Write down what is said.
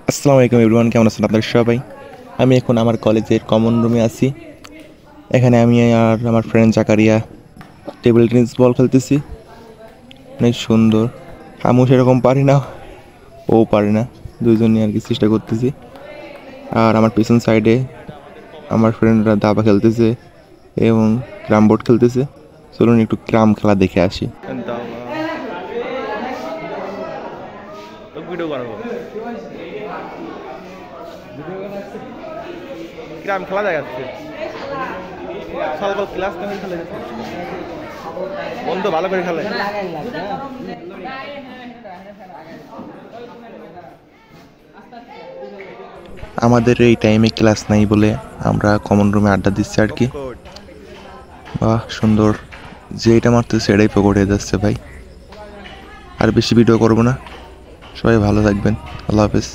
আসসালামু আলাইকুম এভরিওয়ান, কেমন আছেন আপনারা সবাই? আমি এখন আমার কলেজের কমন রুমে আছি। এখানে আমি আর আমার friend Zakaria table tennis ball খেলতেছি। অনেক সুন্দর। আমিও সেরকম পারি না, ও পারে না, দুইজনই আর কি চেষ্টা করতেছি। আর আমার পিছন সাইডে আমার ফ্রেন্ডরা দাবা খেলতেছে এবং ক্রাম বোর্ড খেলতেছে। চলুন একটু ক্রাম খেলা দেখে আসি। ক্রাম খেলা দেখাচ্ছে, ক্লাস খেলে বন্ধু ভালো করে খেলে। আমাদের এই টাইমে ক্লাস নাই বলে আমরা কমন রুমে আড্ডা দিচ্ছি আর কি। বাহ সুন্দর, যেটা মারতেছে সেটাই পকড়ে যাচ্ছে ভাই। আর বেশি ভিডিও করবো না, সবাই ভালো থাকবেন, আল্লাহ হাফেজ।